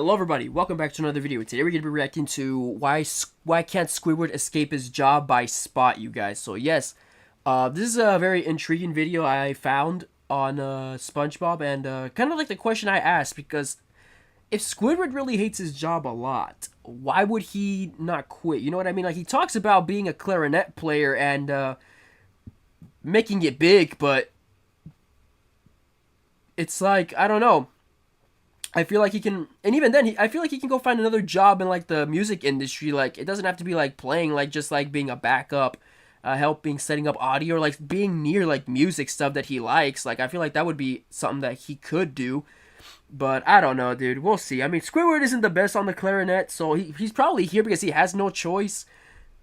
Hello everybody, welcome back to another video. Today we're going to be reacting to why can't Squidward escape his job by Spot, you guys. So yes, this is a very intriguing video I found on SpongeBob, and kind of like the question I asked, because if Squidward really hates his job a lot, why would he not quit? You know what I mean? Like, he talks about being a clarinet player and making it big, but it's like, I don't know. I feel like he can, and even then, I feel like he can go find another job in, like, the music industry. Like, it doesn't have to be, like, playing, like, just, like, being a backup, helping setting up audio, or, like, being near, like, music stuff that he likes. Like, I feel like that would be something that he could do, but I don't know, dude. We'll see. I mean, Squidward isn't the best on the clarinet, so he's probably here because he has no choice,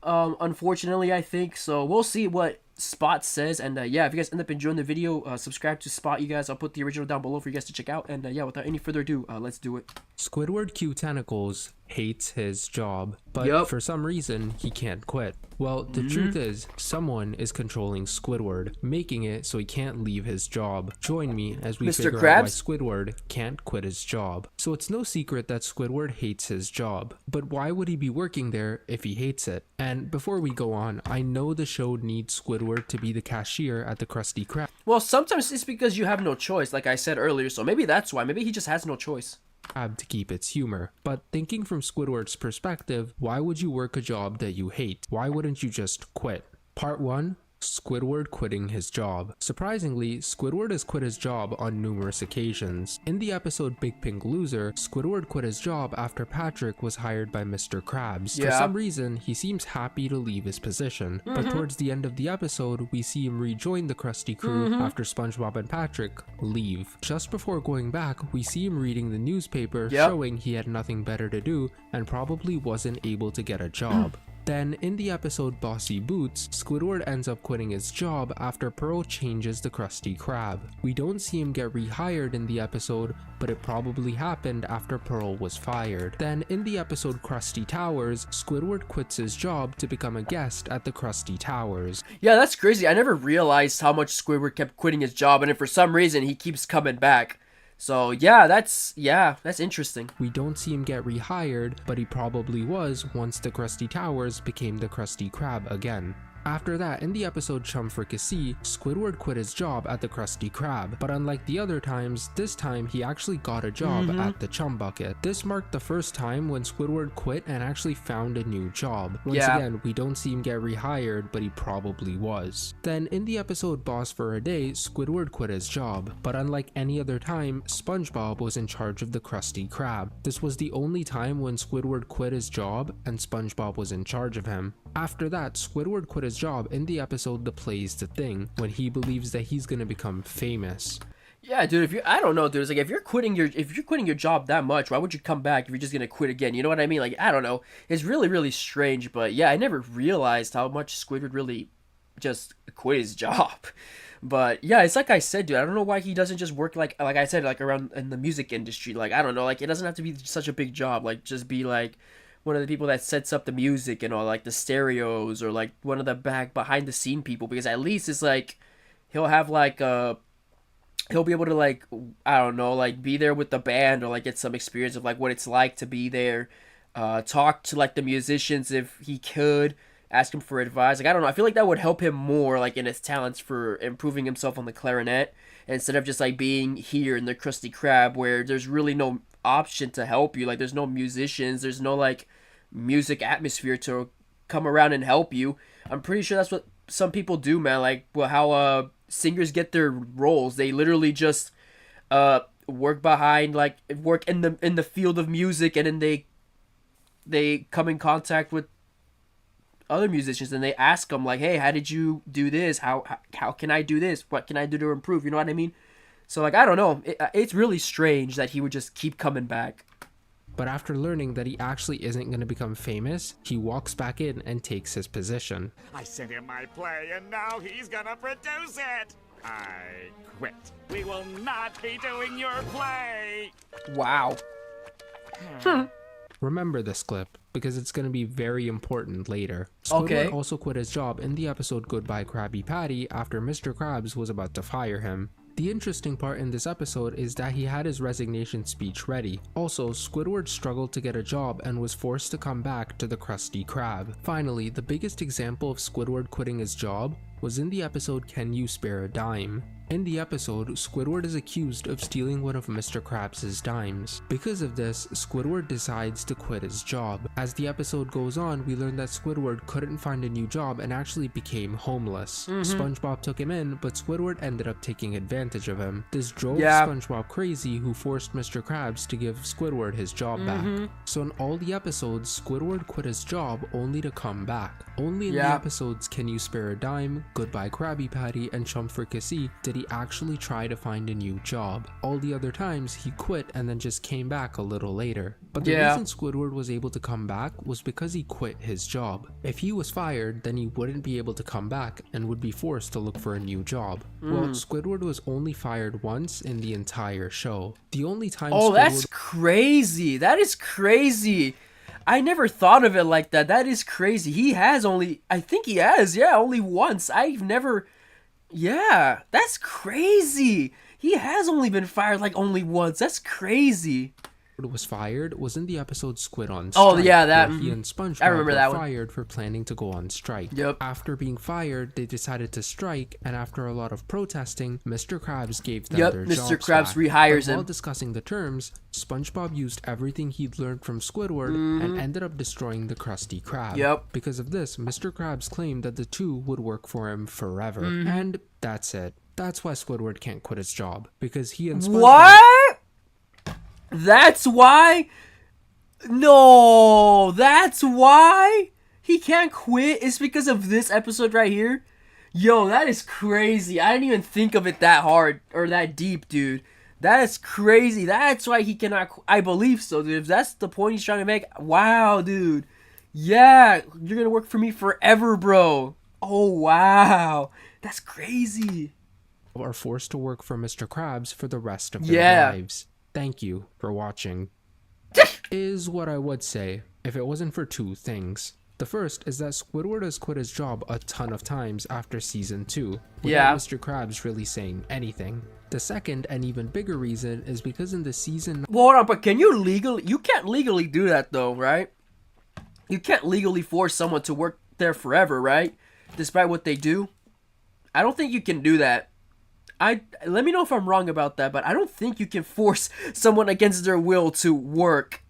unfortunately, I think. So we'll see what Spot says, and yeah, if you guys end up enjoying the video, subscribe to Spot, you guys. I'll put the original down below for you guys to check out, and yeah, without any further ado, let's do it. Squidward Q Tentacles hates his job, but for some reason he can't quit. Well, the truth is, someone is controlling Squidward, making it so he can't leave his job. Join me as we figure out why Squidward can't quit his job. So it's no secret that Squidward hates his job, but why would he be working there if he hates it? And before we go on, I know the show needs Squidward to be the cashier at the Krusty Krab. Well, sometimes it's because you have no choice, like I said earlier, so maybe that's why. Maybe he just has no choice To keep its humor. But thinking from Squidward's perspective, why would you work a job that you hate? Why wouldn't you just quit? Part 1. Squidward quitting his job. Surprisingly, Squidward has quit his job on numerous occasions. In the episode Big Pink Loser, Squidward quit his job after Patrick was hired by Mr. Krabs. For some reason, he seems happy to leave his position. But towards the end of the episode, we see him rejoin the Krusty crew after SpongeBob and Patrick leave. Just before going back, we see him reading the newspaper, showing he had nothing better to do and probably wasn't able to get a job. Then, in the episode Bossy Boots, Squidward ends up quitting his job after Pearl changes the Krusty Krab. We don't see him get rehired in the episode, but it probably happened after Pearl was fired. Then, in the episode Krusty Towers, Squidward quits his job to become a guest at the Krusty Towers. Yeah, that's crazy. I never realized how much Squidward kept quitting his job, and if for some reason he keeps coming back. So yeah, that's interesting. We don't see him get rehired, but he probably was once the Krusty Towers became the Krusty Krab again. After that, in the episode Chum Fricassee, Squidward quit his job at the Krusty Krab, but unlike the other times, this time he actually got a job at the Chum Bucket. This marked the first time when Squidward quit and actually found a new job. Once again, we don't see him get rehired, but he probably was. Then, in the episode Boss for a Day, Squidward quit his job, but unlike any other time, SpongeBob was in charge of the Krusty Krab. This was the only time when Squidward quit his job and SpongeBob was in charge of him. After that, Squidward quit his job in the episode The Play's the Thing, when he believes that he's gonna become famous. Yeah, dude, I don't know, dude. It's like, if you're quitting your job that much, why would you come back if you're just gonna quit again? You know what I mean? Like, I don't know. It's really, really strange, but yeah, I never realized how much Squidward really just quit his job. But yeah, it's like I said, dude, I don't know why he doesn't just work like I said, like around in the music industry. Like, I don't know, like, it doesn't have to be such a big job. Like, just be like one of the people that sets up the music and all, like the stereos, or like one of the behind the scene people, because at least it's like he'll have like he'll be able to, like, I don't know, like be there with the band, or like get some experience of like what it's like to be there, talk to like the musicians if he could, ask him for advice. Like, I don't know, I feel like that would help him more, like in his talents for improving himself on the clarinet, instead of just like being here in the Krusty Krab where there's really no option to help you. Like, there's no musicians, there's no like music atmosphere to come around and help you. I'm pretty sure that's what some people do, man. Like, well, how singers get their roles, they literally just work in the field of music, and then they come in contact with other musicians and they ask them like, hey, how did you do this? How can I do this? What can I do to improve? You know what I mean? So, like, I don't know. It's really strange that he would just keep coming back. But after learning that he actually isn't going to become famous, he walks back in and takes his position. I sent him my play and now he's gonna produce it! I quit. We will not be doing your play! Wow. Remember this clip, because it's going to be very important later. Squidward also quit his job in the episode Goodbye Krabby Patty after Mr. Krabs was about to fire him. The interesting part in this episode is that he had his resignation speech ready. Also, Squidward struggled to get a job and was forced to come back to the Krusty Krab. Finally, the biggest example of Squidward quitting his job was in the episode Can You Spare a Dime? In the episode, Squidward is accused of stealing one of Mr. Krabs' dimes. Because of this, Squidward decides to quit his job. As the episode goes on, we learn that Squidward couldn't find a new job and actually became homeless. SpongeBob took him in, but Squidward ended up taking advantage of him. This drove SpongeBob crazy, who forced Mr. Krabs to give Squidward his job back. So in all the episodes, Squidward quit his job only to come back. Only in the episodes Can You Spare a Dime, Goodbye Krabby Patty, and Chum Fricassee did he actually try to find a new job. All the other times, he quit and then just came back a little later. But the reason Squidward was able to come back was because he quit his job. If he was fired, then he wouldn't be able to come back and would be forced to look for a new job. Well, Squidward was only fired once in the entire show. The only time that's crazy. That is crazy. I never thought of it like that. That is crazy. He has only, I think he has, only once. I've never, that's crazy. He has only been fired like only once. That's crazy. Was fired was in the episode Squid on Strike. Oh yeah, that where he and SpongeBob I remember that were one. fired for planning to go on strike. Yep. After being fired, they decided to strike, and after a lot of protesting, Mr. Krabs gave them their Mr. jobs Krabs back. rehires But him. while discussing the terms, SpongeBob used everything he'd learned from Squidward and ended up destroying the Krusty Krab. Yep. Because of this, Mr. Krabs claimed that the two would work for him forever. And that's it. That's why Squidward can't quit his job, because he and SpongeBob... What? That's why? No, that's why he can't quit. It's because of this episode right here. Yo, that is crazy. I didn't even think of it that hard or that deep, dude. That is crazy. That's why he cannot. I believe so, dude. If that's the point he's trying to make, wow, dude. Yeah, you're gonna work for me forever, bro. Oh wow, that's crazy. Are forced to work for Mr. Krabs for the rest of their lives. Thank you for watching. Is what I would say if it wasn't for two things. The first is that Squidward has quit his job a ton of times after season 2, without Mr. Krabs really saying anything. The second and even bigger reason is because in the season... Well, hold on, but can you can't legally do that though, right? You can't legally force someone to work there forever, right? Despite what they do. I don't think you can do that. Let me know if I'm wrong about that, but I don't think you can force someone against their will to work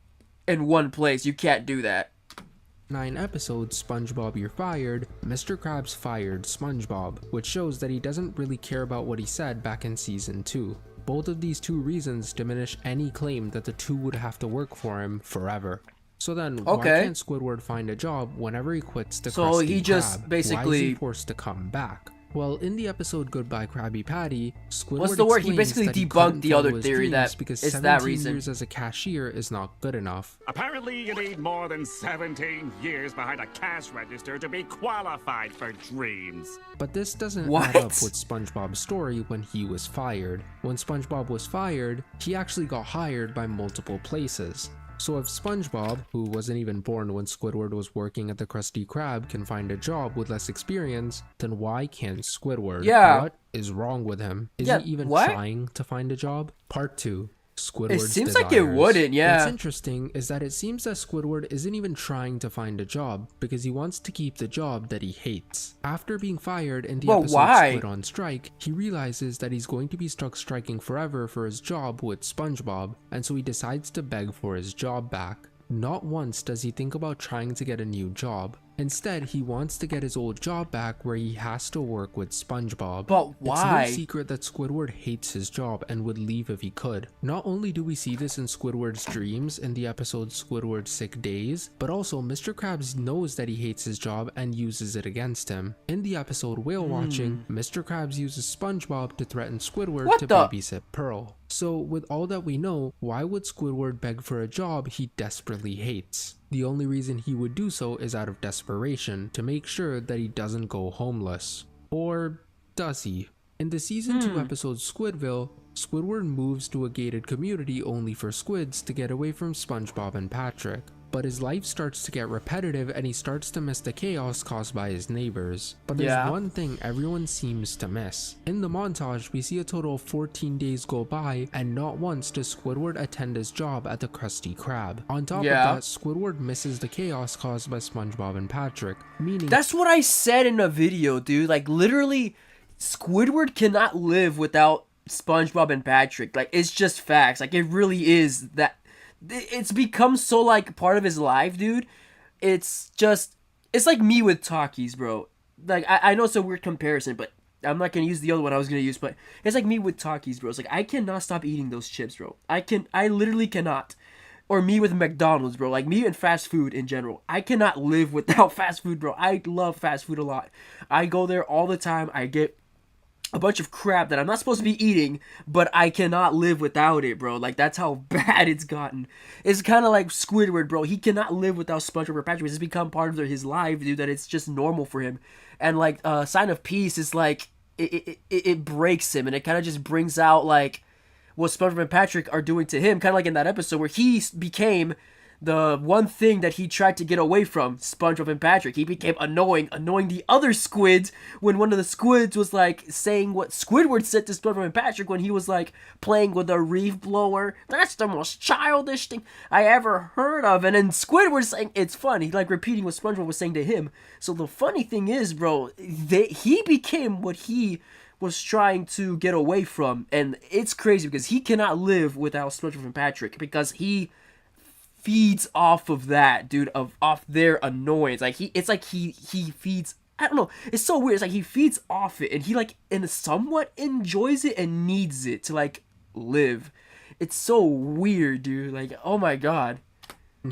in one place. You can't do that. 9 episodes, SpongeBob You're Fired, Mr. Krabs fired SpongeBob, which shows that he doesn't really care about what he said back in season 2. Both of these two reasons diminish any claim that the two would have to work for him forever. So then, why can't Squidward find a job whenever he quits the Krusty he just Krab? basically... Why is he forced to come back? Well, in the episode Goodbye Krabby Patty, Squidward What's the word? He basically debunked the other theory that because it's 17 that reason. years as a cashier is not good enough. Apparently, you need more than 17 years behind a cash register to be qualified for dreams. But this doesn't add up with SpongeBob's story when he was fired. When SpongeBob was fired, he actually got hired by multiple places. So if SpongeBob, who wasn't even born when Squidward was working at the Krusty Krab, can find a job with less experience, then why can't Squidward? What is wrong with him? Is he even trying to find a job? Part 2. Squidward's It seems desires. like it wouldn't, What's interesting is that it seems that Squidward isn't even trying to find a job because he wants to keep the job that he hates. After being fired in the episode Squid on Strike, he realizes that he's going to be stuck striking forever for his job with SpongeBob, and so he decides to beg for his job back. Not once does he think about trying to get a new job. Instead, he wants to get his old job back where he has to work with SpongeBob. But why? It's no secret that Squidward hates his job and would leave if he could. Not only do we see this in Squidward's dreams in the episode Squidward's Sick Days, but also Mr. Krabs knows that he hates his job and uses it against him. In the episode Whale Watching, Mr. Krabs uses SpongeBob to threaten Squidward to babysit Pearl. So with all that we know, why would Squidward beg for a job he desperately hates? The only reason he would do so is out of desperation, to make sure that he doesn't go homeless. Or does he? In the season 2 episode Squidville, Squidward moves to a gated community only for squids to get away from SpongeBob and Patrick. but his life starts to get repetitive and he starts to miss the chaos caused by his neighbors. But there's Yeah. one thing everyone seems to miss. In the montage, we see a total of 14 days go by and not once does Squidward attend his job at the Krusty Krab. On top Yeah. of that, Squidward misses the chaos caused by SpongeBob and Patrick, meaning That's what I said in a video, dude. Like, literally, Squidward cannot live without SpongeBob and Patrick. Like, it's just facts. Like, it really is that. It's become so, like, part of his life, dude. It's just. It's like me with Takis, bro. Like, I know it's a weird comparison, but I'm not gonna use the other one I was gonna use, but it's like me with Takis, bro. It's like, I cannot stop eating those chips, bro. I literally cannot. Or me with McDonald's, bro. Like, me and fast food in general. I cannot live without fast food, bro. I love fast food a lot. I go there all the time. I get a bunch of crap that I'm not supposed to be eating, but I cannot live without it, bro. Like, that's how bad it's gotten. It's kind of like Squidward, bro. He cannot live without SpongeBob or Patrick. It's become part of his life, dude, that it's just normal for him. And, like, Sign of Peace is, like, it breaks him, and it kind of just brings out, like, what SpongeBob and Patrick are doing to him, kind of like in that episode where he became the one thing that he tried to get away from, SpongeBob and Patrick. He became annoying the other squids when one of the squids was like saying what Squidward said to SpongeBob and Patrick when he was like playing with a reef blower. That's the most childish thing I ever heard of. And then Squidward saying it's fun. He like repeating what SpongeBob was saying to him. So the funny thing is, bro, he became what he was trying to get away from, and it's crazy because he cannot live without SpongeBob and Patrick because he feeds off of that, dude, off their annoyance. Like he feeds. I don't know. It's so weird. It's like he feeds off it, and he like and somewhat enjoys it and needs it to like live. It's so weird, dude. Like, oh my god.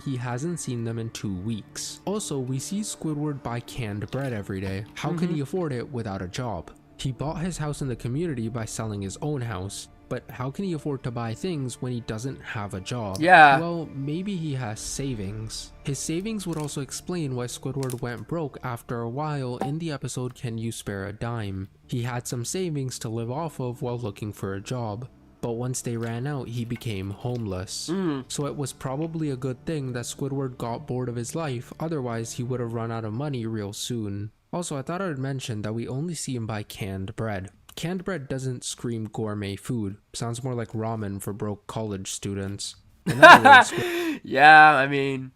he hasn't seen them in 2 weeks. Also, we see Squidward buy canned bread every day. How can he afford it without a job? He bought his house in the community by selling his own house, but how can he afford to buy things when he doesn't have a job? Yeah. Well, maybe he has savings. His savings would also explain why Squidward went broke after a while in the episode Can You Spare a Dime? He had some savings to live off of while looking for a job, but once they ran out, he became homeless. So it was probably a good thing that Squidward got bored of his life, otherwise he would have run out of money real soon. Also, I thought I would mention that we only see him buy canned bread. Canned bread doesn't scream gourmet food. Sounds more like ramen for broke college students. In other words, Yeah, I mean,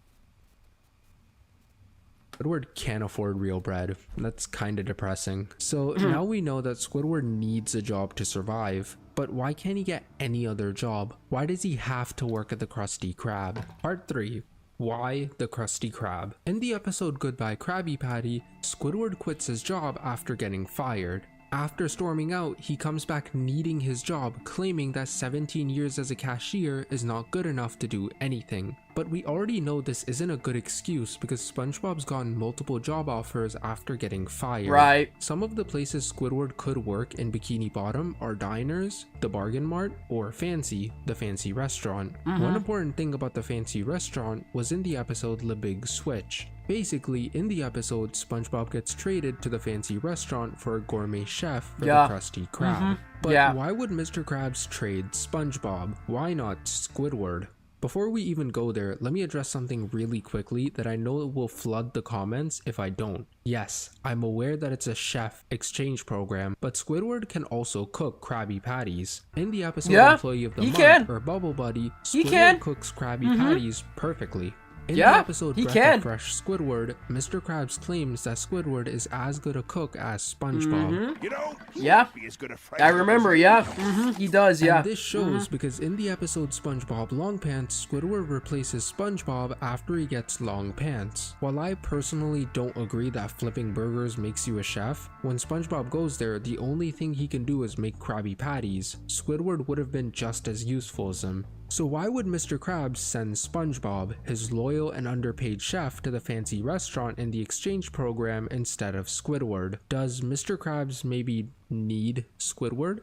Squidward can't afford real bread. That's kinda depressing. So now we know that Squidward needs a job to survive. But why can't he get any other job? Why does he have to work at the Krusty Krab? Part 3. Why the Krusty Krab? In the episode Goodbye Krabby Patty, Squidward quits his job after getting fired. After storming out, he comes back needing his job, claiming that 17 years as a cashier is not good enough to do anything. But we already know this isn't a good excuse because SpongeBob's gotten multiple job offers after getting fired. right. Some of the places Squidward could work in Bikini Bottom are diners, the Bargain Mart, or Fancy, the fancy restaurant. One important thing about the fancy restaurant was in the episode The Big Switch. Basically, in the episode, SpongeBob gets traded to the fancy restaurant for a gourmet chef for Yeah. the Krusty Krab. But Yeah. why would Mr. Krabs trade SpongeBob? Why not Squidward? Before we even go there, let me address something really quickly that I know will flood the comments if I don't. Yes, I'm aware that it's a chef exchange program, but Squidward can also cook Krabby Patties. In the episode Yeah, Employee of the he Month can. or Bubble Buddy, He Squidward can. cooks Krabby Patties perfectly. In Yeah, the episode he Breath can. of Fresh Squidward, Mr. Krabs claims that Squidward is as good a cook as SpongeBob. You know, he Yeah. won't be as good a friend I as remember, me. yeah. He does, yeah. And this shows because in the episode SpongeBob Long Pants, Squidward replaces SpongeBob after he gets long pants. While I personally don't agree that flipping burgers makes you a chef, when SpongeBob goes there, the only thing he can do is make Krabby Patties. Squidward would have been just as useful as him. So why would Mr. Krabs send SpongeBob, his loyal and underpaid chef, to the fancy restaurant in the exchange program instead of Squidward? Does Mr. Krabs maybe need Squidward?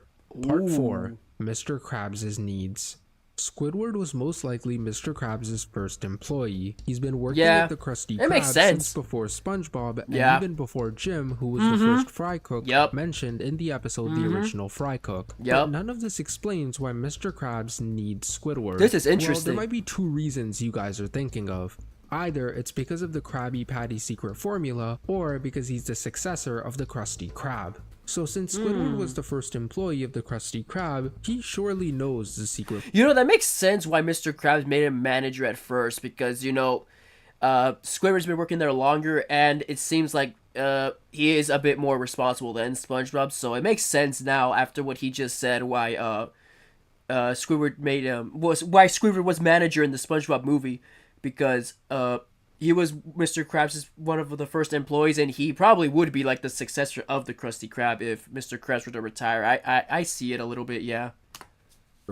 Part 4. Mr. Krabs' needs. Squidward was most likely Mr. Krabs' first employee. He's been working Yeah, at the Krusty it Krab makes since sense. before SpongeBob and Yeah. even before Jim, who was the first fry cook Yep. mentioned in the episode The Original Fry Cook. Yep. But none of this explains why Mr. Krabs needs Squidward. This is Well, interesting. there might be 2 reasons you guys are thinking of. Either it's because of the Krabby Patty secret formula, or because he's the successor of the Krusty Krab. So since Squidward was the first employee of the Krusty Krab, he surely knows the secret. You know, that makes sense why Mr. Krabs made him manager at first, because, you know, Squidward's been working there longer, and it seems like he is a bit more responsible than SpongeBob, so it makes sense now after what he just said why Squidward why Squidward was manager in the SpongeBob movie, because he was Mr. Krabs' one of the first employees, and he probably would be like the successor of the Krusty Krab if Mr. Krabs were to retire. I see it a little bit, yeah.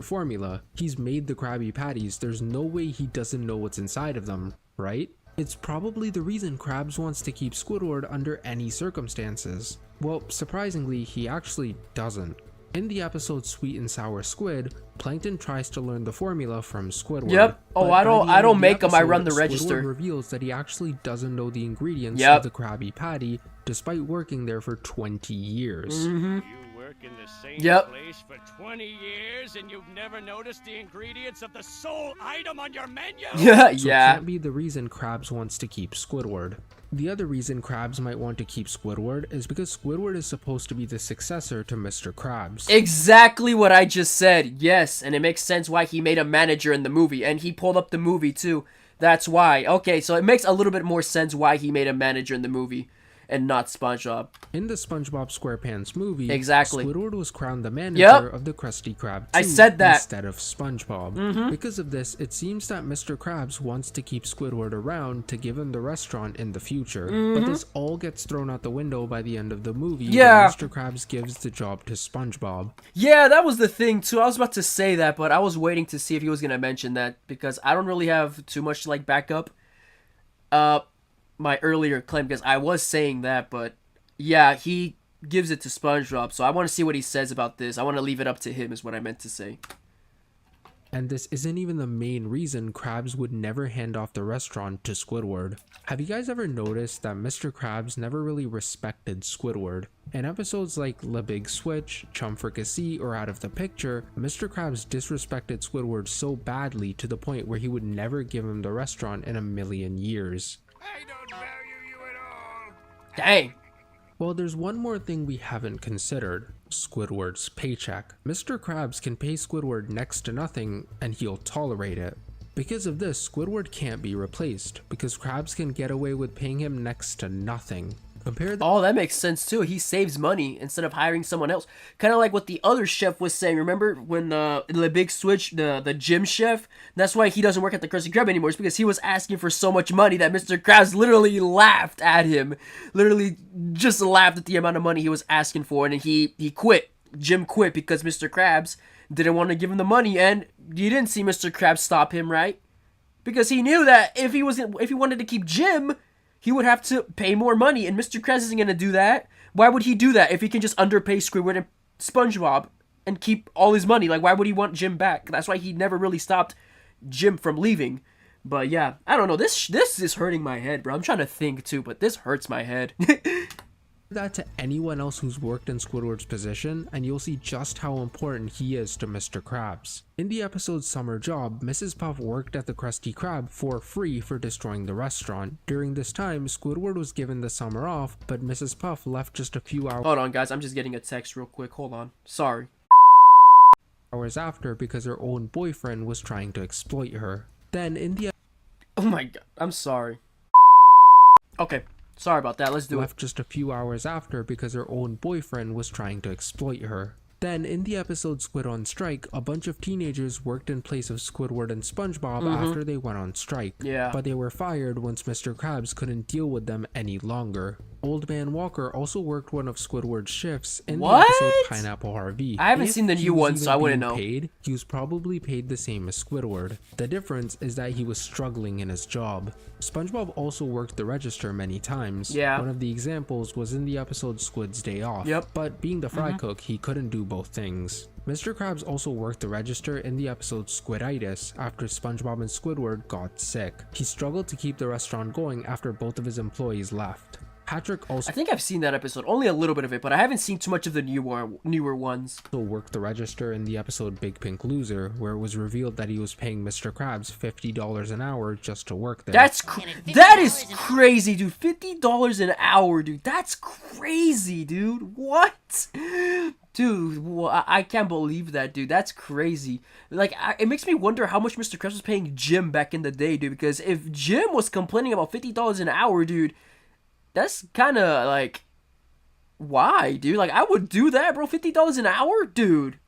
Formula. He's made the Krabby Patties, there's no way he doesn't know what's inside of them, right? It's probably the reason Krabs wants to keep Squidward under any circumstances. Well, surprisingly, he actually doesn't. In the episode Sweet and Sour Squid, Plankton tries to learn the formula from Squidward. Yep. Oh, I don't make him, I run the register. Squidward reveals that he actually doesn't know the ingredients Yep. of the Krabby Patty, despite working there for 20 years. Mm-hmm. You work in the same Yep. place for 20 years and you've never noticed the ingredients of the sole item on your menu? Yeah, So yeah. it can't be the reason Krabs wants to keep Squidward. The other reason Krabs might want to keep Squidward is because Squidward is supposed to be the successor to Mr. Krabs. Exactly what I just said. Yes, and it makes sense why he made a manager in the movie, and he pulled up the movie too. That's why. Okay, so it makes a little bit more sense why he made a manager in the movie and not SpongeBob. In the SpongeBob SquarePants movie, Exactly. Squidward was crowned the manager Yep. of the Krusty Krab I 2 said that. instead of SpongeBob. Because of this, it seems that Mr. Krabs wants to keep Squidward around to give him the restaurant in the future. But this all gets thrown out the window by the end of the movie Yeah. when Mr. Krabs gives the job to SpongeBob. Yeah, that was the thing too. I was about to say that, but I was waiting to see if he was gonna mention that because I don't really have too much to like back up my earlier claim, because I was saying that, but yeah, he gives it to SpongeBob, so I want to see what he says about this. I want to leave it up to him is what I meant to say. And this isn't even the main reason Krabs would never hand off the restaurant to Squidward. Have you guys ever noticed that Mr. Krabs never really respected Squidward? In episodes like Le Big Switch, Chum Fricassee, or Out of the Picture, Mr. Krabs disrespected Squidward so badly to the point where he would never give him the restaurant in a million years. I don't value you at all. Dang. Well, there's one more thing we haven't considered. Squidward's paycheck. Mr. Krabs can pay Squidward next to nothing and he'll tolerate it. Because of this, Squidward can't be replaced, because Krabs can get away with paying him next to nothing. Compare the Oh, that makes sense too. He saves money instead of hiring someone else. Kind of like what the other chef was saying. Remember when the big switch, the gym chef? That's why he doesn't work at the Krusty Krab anymore. It's because he was asking for so much money that Mr. Krabs literally laughed at him. Literally just laughed at the amount of money he was asking for, and then he quit. Jim quit because Mr. Krabs didn't want to give him the money, and you didn't see Mr. Krabs stop him, right? Because he knew that if he wanted to keep Jim, he would have to pay more money, and Mr. Krabs isn't going to do that. Why would he do that if he can just underpay Squidward and SpongeBob and keep all his money? Like, why would he want Jim back? That's why he never really stopped Jim from leaving. But yeah, I don't know. This is hurting my head, bro. I'm trying to think too, but this hurts my head. that to anyone else who's worked in Squidward's position, and you'll see just how important he is to Mr. Krabs. In the episode's summer job, Mrs. Puff worked at the Krusty Krab for free for destroying the restaurant. During this time, Squidward was given the summer off, but Mrs. Puff left just a few Hold on, guys. I'm just getting a text real quick. Hold on. Sorry. hours after because her own boyfriend was trying to exploit her. Then in the Oh my god. I'm sorry. Okay. Sorry about that. Let's do left just a few hours after because her own boyfriend was trying to exploit her. Then, in the episode Squid on Strike, a bunch of teenagers worked in place of Squidward and SpongeBob after they went on strike. Yeah. But they were fired once Mr. Krabs couldn't deal with them any longer. Old Man Walker also worked one of Squidward's shifts in the What? episode Pineapple Harvey. I haven't If seen the he new was one, so even I wouldn't being know. Paid, he was probably paid the same as Squidward. The difference is that he was struggling in his job. SpongeBob also worked the register many times. Yeah. One of the examples was in the episode Squid's Day Off. Yep. But being the fry cook, he couldn't do both things. Mr. Krabs also worked the register in the episode Squiditis after SpongeBob and Squidward got sick. He struggled to keep the restaurant going after both of his employees left. Patrick also I think I've seen that episode, only a little bit of it, but I haven't seen too much of the newer ones. worked the register in the episode Big Pink Loser, where it was revealed that he was paying Mr. Krabs $50 an hour just to work there. That is crazy, dude. $50 an hour, dude. That's crazy, dude. What? Dude, well, I can't believe that, dude. That's crazy. Like, it makes me wonder how much Mr. Krabs was paying Jim back in the day, dude. Because if Jim was complaining about $50 an hour, dude, that's kind of like, why, dude? Like, I would do that, bro. $50 an hour, dude.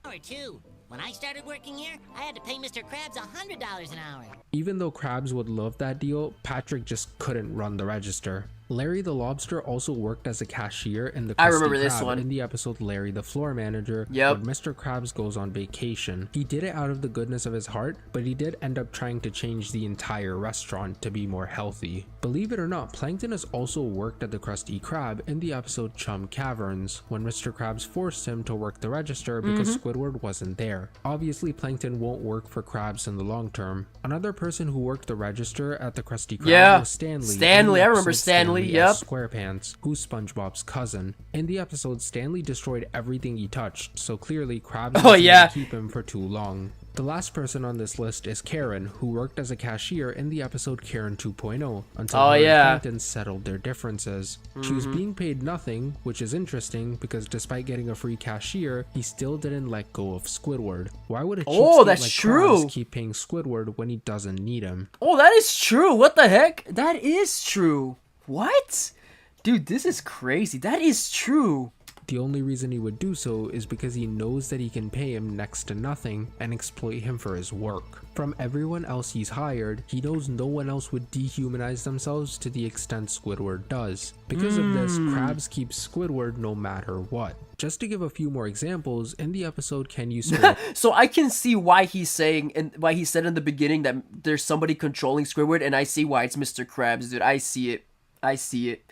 Or two. When I started working here, I had to pay Mr. Krabs $100 an hour. Even though Krabs would love that deal, Patrick just couldn't run the register. Larry the Lobster also worked as a cashier in the Krusty I remember this Krab one. in the episode Larry the Floor Manager, Yep. when Mr. Krabs goes on vacation. He did it out of the goodness of his heart, but he did end up trying to change the entire restaurant to be more healthy. Believe it or not, Plankton has also worked at the Krusty Krab in the episode Chum Caverns, when Mr. Krabs forced him to work the register because Squidward wasn't there. Obviously, Plankton won't work for Krabs in the long term. Another person who worked the register at the Krusty Krab was Stanley. Stanley, I remember episode Stanley, as yep. SquarePants, who's SpongeBob's cousin. In the episode, Stanley destroyed everything he touched, so clearly Krabs wasn't keep him for too long. The last person on this list is Karen, who worked as a cashier in the episode Karen 2.0 until her and Plankton settled their differences. She was being paid nothing, which is interesting because despite getting a free cashier, he still didn't let go of Squidward. Why would a cheapskate like Krabs keep paying Squidward when he doesn't need him? Oh, that is true. What the heck? That is true. What? Dude, this is crazy. That is true. The only reason he would do so is because he knows that he can pay him next to nothing and exploit him for his work. From everyone else he's hired, he knows no one else would dehumanize themselves to the extent Squidward does. Because of this, Krabs keeps Squidward no matter what. Just to give a few more examples, in the episode Can You Spare So I can see why he's saying and why he said in the beginning that there's somebody controlling Squidward, and I see why it's Mr. Krabs, dude. I see it. I see it.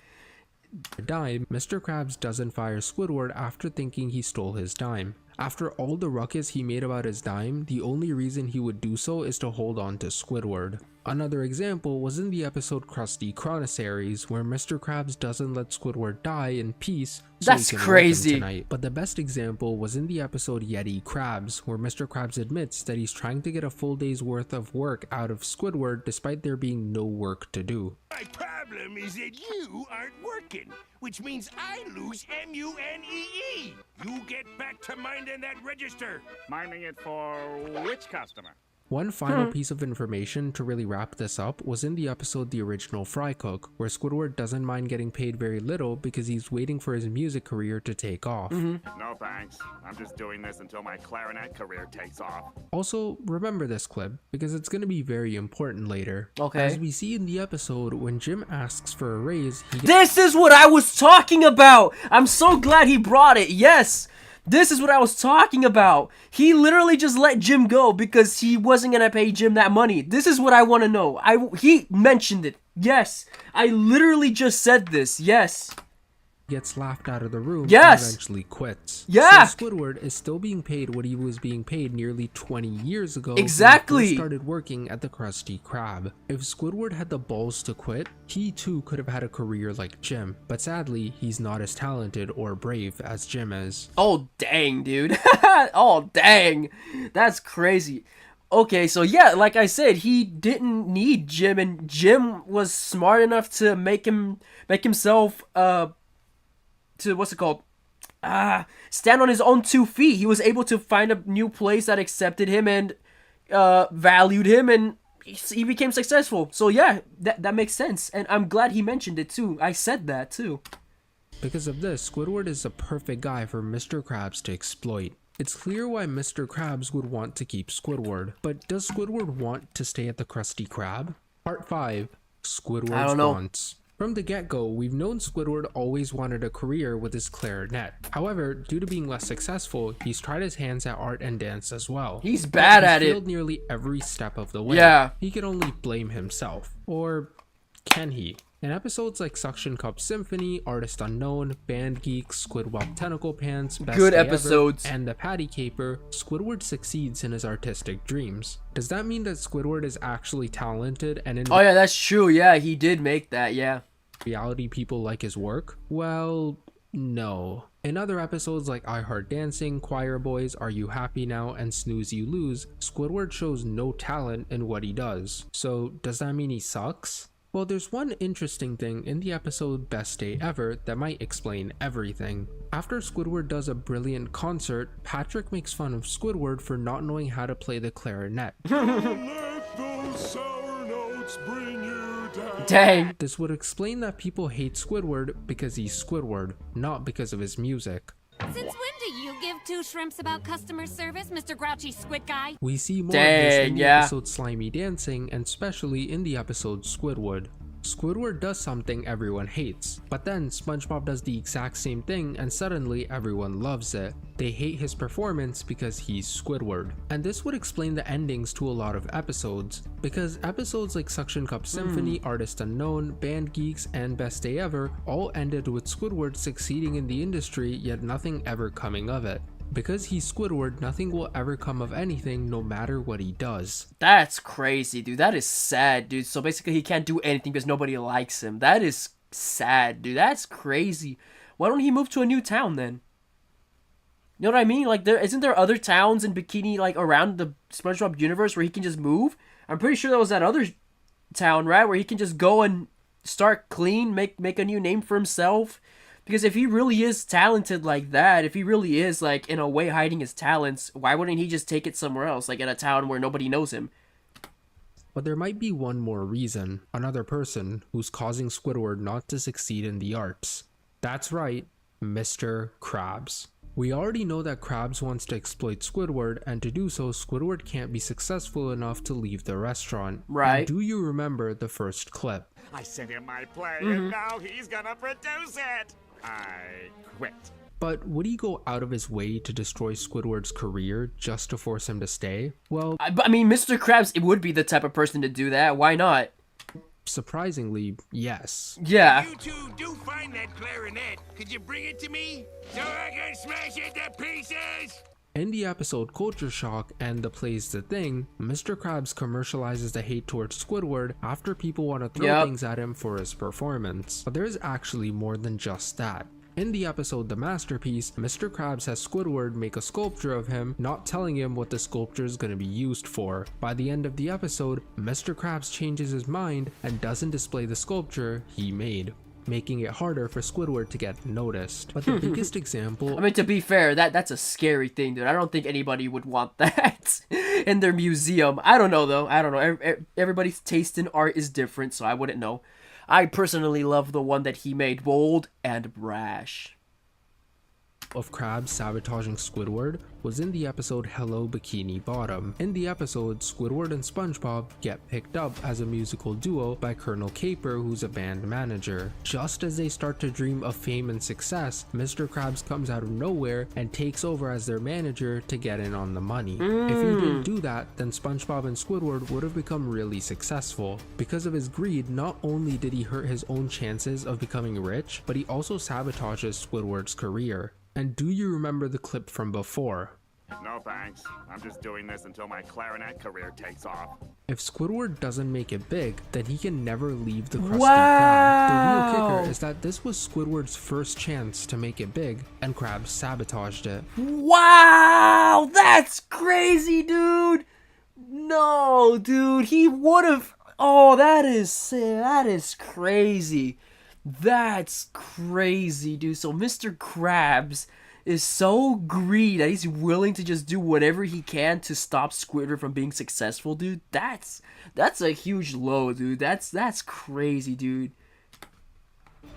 dime, Mr. Krabs doesn't fire Squidward after thinking he stole his dime. After all the ruckus he made about his dime, the only reason he would do so is to hold on to Squidward. Another example was in the episode Krusty Chronissaries, where Mr. Krabs doesn't let Squidward die in peace so That's he can crazy. work him tonight. But the best example was in the episode Yeti Krabs, where Mr. Krabs admits that he's trying to get a full day's worth of work out of Squidward despite there being no work to do. My problem is that you aren't working, which means I lose MUNEE. You get back to minding that register. Minding it for which customer? One final piece of information to really wrap this up was in the episode The Original Fry Cook, where Squidward doesn't mind getting paid very little because he's waiting for his music career to take off. No thanks. I'm just doing this until my clarinet career takes off. Also, remember this clip, because it's going to be very important later. Okay. As we see in the episode, when Jim asks for a raise, he gets This is what I was talking about. I'm so glad he brought it. Yes. This is what I was talking about. He literally just let Jim go because he wasn't going to pay Jim that money. This is what I want to know. He mentioned it. Yes. I literally just said this. Yes. gets laughed out of the room Yes! and eventually quits. Yeah! So Squidward is still being paid what he was being paid nearly 20 years ago Exactly! when he first started working at the Krusty Krab. If Squidward had the balls to quit, he too could have had a career like Jim, but sadly, he's not as talented or brave as Jim is. Oh, dang, dude. Oh, dang. That's crazy. Okay, so yeah, like I said, he didn't need Jim, and Jim was smart enough to make himself, stand on his own 2 feet. He was able to find a new place that accepted him and, valued him, and he became successful. So yeah, that makes sense, and I'm glad he mentioned it too. I said that too. Because of this, Squidward is a perfect guy for Mr. Krabs to exploit. It's clear why Mr. Krabs would want to keep Squidward, but does Squidward want to stay at the Krusty Krab? Part 5, Squidward's Wants. From the get-go, we've known Squidward always wanted a career with his clarinet. However, due to being less successful, he's tried his hands at art and dance as well. He's bad at it. He failed nearly every step of the way. Yeah. He can only blame himself. Or can he? In episodes like Suction Cup Symphony, Artist Unknown, Band Geeks, Squidward Tentacle Pants, Best Good Day Ever, episodes. and The Patty Caper, Squidward succeeds in his artistic dreams. Does that mean that Squidward is actually talented and in Oh yeah, that's true. Yeah, he did make that. Yeah. reality people like his work? Well, no. In other episodes like I Heart Dancing, Choir Boys, Are You Happy Now, and Snooze You Lose, Squidward shows no talent in what he does. So does that mean he sucks? Well, there's one interesting thing in the episode Best Day Ever that might explain everything. After Squidward does a brilliant concert, Patrick makes fun of Squidward for not knowing how to play the clarinet. Let those sour notes bring you down. Dang. This would explain that people hate Squidward because he's Squidward, not because of his music. Since when do you give two shrimps about customer service, Mr. Grouchy Squid Guy? We see more of this in the yeah. episode Slimy Dancing, and especially in the episode Squidward. Squidward does something everyone hates, but then SpongeBob does the exact same thing and suddenly everyone loves it. They hate his performance because he's Squidward. And this would explain the endings to a lot of episodes, because episodes like Suction Cup Symphony, Artist Unknown, Band Geeks, and Best Day Ever all ended with Squidward succeeding in the industry yet nothing ever coming of it. Because he's Squidward, nothing will ever come of anything no matter what he does. That's crazy, dude. That is sad, dude. So basically he can't do anything because nobody likes him. That is sad, dude. That's crazy. Why don't he move to a new town then? You know what I mean? Like, isn't there other towns in Bikini, like, around the SpongeBob universe where he can just move? I'm pretty sure that was that other town, right? Where he can just go and start clean, make a new name for himself. Because if he really is talented like that, if he really is, like, in a way hiding his talents, why wouldn't he just take it somewhere else, like in a town where nobody knows him? But there might be one more reason, another person who's causing Squidward not to succeed in the arts. That's right, Mr. Krabs. We already know that Krabs wants to exploit Squidward, and to do so, Squidward can't be successful enough to leave the restaurant. Right. And do you remember the first clip? I sent him my play, and now he's gonna produce it. I quit. But would he go out of his way to destroy Squidward's career just to force him to stay? Well, I mean, Mr. Krabs, it would be the type of person to do that. Why not? surprisingly, yes. Yeah. You two do find that clarinet. Could you bring it to me so I can smash it to pieces? In the episode Culture Shock and the plays The Thing, Mr. Krabs commercializes the hate towards Squidward after people want to throw things at him for his performance. But there's actually more than just that. In the episode The Masterpiece, Mr. Krabs has Squidward make a sculpture of him, not telling him what the sculpture is going to be used for. By the end of the episode, Mr. Krabs changes his mind and doesn't display the sculpture he made, making it harder for Squidward to get noticed. But the biggest example... I mean, to be fair, that's a scary thing, dude. I don't think anybody would want that in their museum. I don't know, though. I don't know. Everybody's taste in art is different, so I wouldn't know. I personally love the one that he made, bold and brash. Of Krabs sabotaging Squidward was in the episode Hello Bikini Bottom. In the episode, Squidward and SpongeBob get picked up as a musical duo by Colonel Caper, who's a band manager. Just as they start to dream of fame and success, Mr. Krabs comes out of nowhere and takes over as their manager to get in on the money. If he didn't do that, then SpongeBob and Squidward would have become really successful. Because of his greed, not only did he hurt his own chances of becoming rich, but he also sabotages Squidward's career. And do you remember the clip from before? No thanks. I'm just doing this until my clarinet career takes off. If Squidward doesn't make it big, then he can never leave the Krusty Krab. The real kicker is that this was Squidward's first chance to make it big, and Krabs sabotaged it. Wow! That's crazy, dude! No, dude, he would have... Oh, that is crazy. That's crazy, dude. So Mr. Krabs is so greedy that he's willing to just do whatever he can to stop Squidward from being successful, dude. That's a huge low, dude. That's crazy, dude.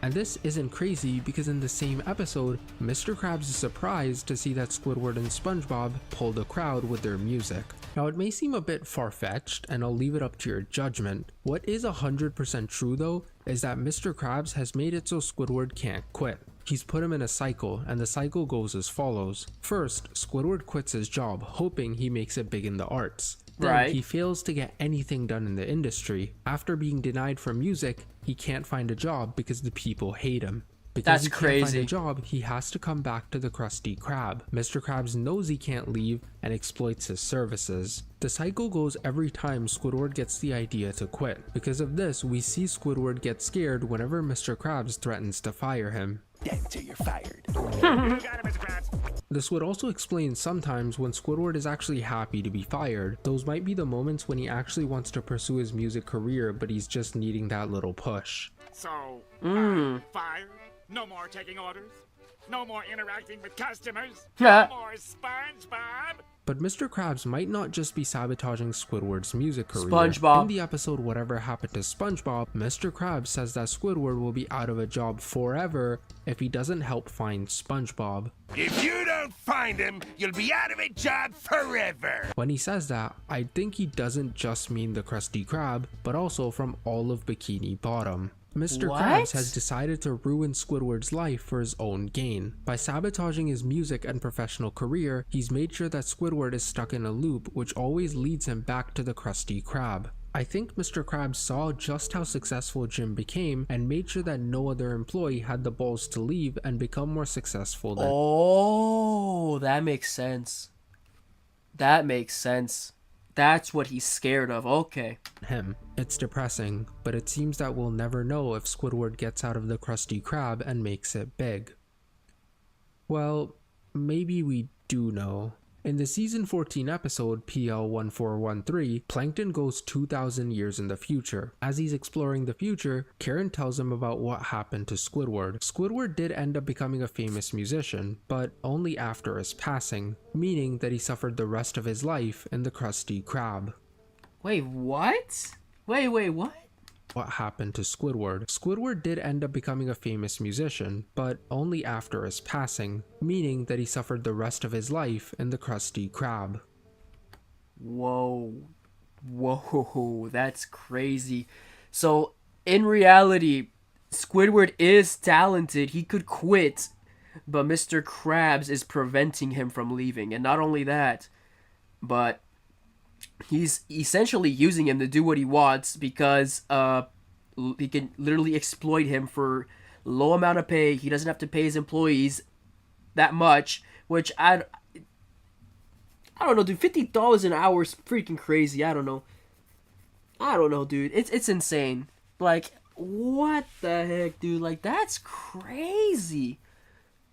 And this isn't crazy because in the same episode, Mr. Krabs is surprised to see that Squidward and SpongeBob pulled a crowd with their music. Now it may seem a bit far-fetched, and I'll leave it up to your judgment. What is 100% true though, is that Mr. Krabs has made it so Squidward can't quit. He's put him in a cycle, and the cycle goes as follows. First, Squidward quits his job, hoping he makes it big in the arts. Then he fails to get anything done in the industry. After being denied from music, he can't find a job because the people hate him. Because That's he can't find crazy. a job, he has to come back to the Krusty Krab. Mr. Krabs knows he can't leave and exploits his services. The cycle goes every time Squidward gets the idea to quit. Because of this, we see Squidward get scared whenever Mr. Krabs threatens to fire him. Dead till you're fired. You got it, Mr. Krabs. This would also explain sometimes when Squidward is actually happy to be fired. Those might be the moments when he actually wants to pursue his music career, but he's just needing that little push. So, I'm fired? No more taking orders? No more interacting with customers? No more SpongeBob? But Mr. Krabs might not just be sabotaging Squidward's music career. SpongeBob. In the episode Whatever Happened to SpongeBob, Mr. Krabs says that Squidward will be out of a job forever if he doesn't help find SpongeBob. If you don't find him, you'll be out of a job forever. When he says that, I think he doesn't just mean the Krusty Krab, but also from all of Bikini Bottom. Mr. What? Krabs has decided to ruin Squidward's life for his own gain. By sabotaging his music and professional career, he's made sure that Squidward is stuck in a loop which always leads him back to the Krusty Krab. I think Mr. Krabs saw just how successful Jim became and made sure that no other employee had the balls to leave and become more successful than Oh, that makes sense. That makes sense. That's what he's scared of. Okay. him. It's depressing, but it seems that we'll never know if Squidward gets out of the Krusty Krab and makes it big. Well, maybe we do know. In the season 14 episode PL1413, Plankton goes 2,000 years in the future. As he's exploring the future, Karen tells him about what happened to Squidward. Squidward did end up becoming a famous musician, but only after his passing, meaning that he suffered the rest of his life in the Krusty Krab. Wait, what? Wait, what? What happened to Squidward? Squidward did end up becoming a famous musician, but only after his passing, meaning that he suffered the rest of his life in the Krusty Krab. Whoa. Whoa, that's crazy. So, in reality, Squidward is talented. He could quit, but Mr. Krabs is preventing him from leaving. And not only that, but he's essentially using him to do what he wants because he can literally exploit him for low amount of pay. He doesn't have to pay his employees that much, which I don't know, dude. $50 an hour is freaking crazy. I don't know, dude. It's insane. Like, what the heck, dude? Like, that's crazy.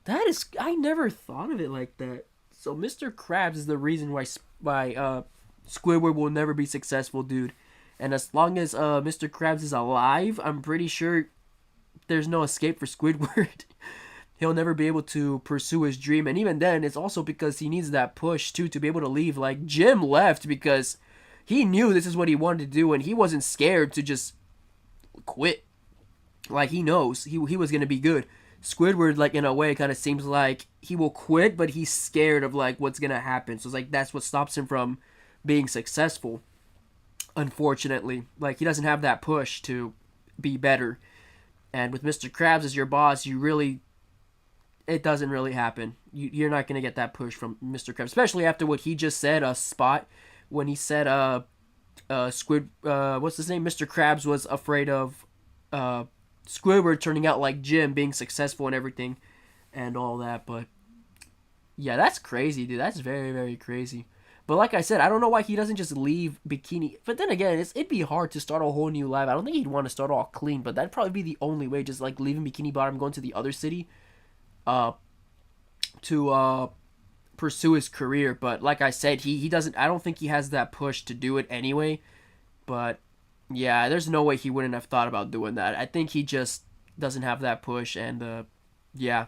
That is, I never thought of it like that. So Mr. Krabs is the reason why Squidward will never be successful, dude. And as long as Mr. Krabs is alive, I'm pretty sure there's no escape for Squidward. He'll never be able to pursue his dream. And even then, it's also because he needs that push, too, to be able to leave. Like, Jim left because he knew this is what he wanted to do, and he wasn't scared to just quit. Like, he knows he was going to be good. Squidward, like, in a way, kind of seems like he will quit, but he's scared of, like, what's going to happen. So it's like that's what stops him from being successful, unfortunately. Like, he doesn't have that push to be better. And with Mr. Krabs as your boss, it doesn't really happen. You're not going to get that push from Mr. Krabs, especially after what he just said, Spot, when he said, what's his name? Mr. Krabs was afraid of, Squidward turning out like Jim, being successful and everything, and all that. But, yeah, that's crazy, dude. That's very, very crazy. But like I said, I don't know why he doesn't just leave Bikini. But then again, it'd be hard to start a whole new life. I don't think he'd want to start all clean, but that'd probably be the only way, just like leaving Bikini Bottom, going to the other city, to pursue his career. But like I said, he doesn't. I don't think he has that push to do it anyway. But yeah, there's no way he wouldn't have thought about doing that. I think he just doesn't have that push, and yeah,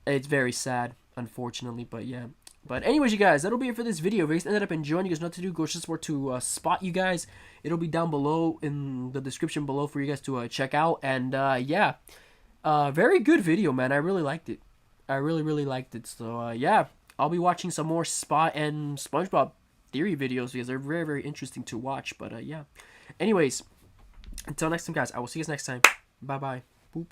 it's very sad, unfortunately. But yeah. But anyways, you guys, that'll be it for this video. If you guys ended up enjoying, you guys know what to do. Go just for to Spot, you guys. It'll be down below in the description below for you guys to check out. And yeah, very good video, man. I really liked it. I really, really liked it. So yeah, I'll be watching some more Spot and SpongeBob theory videos because they're very, very interesting to watch. But yeah, anyways, until next time, guys, I will see you guys next time. Bye bye. Boop.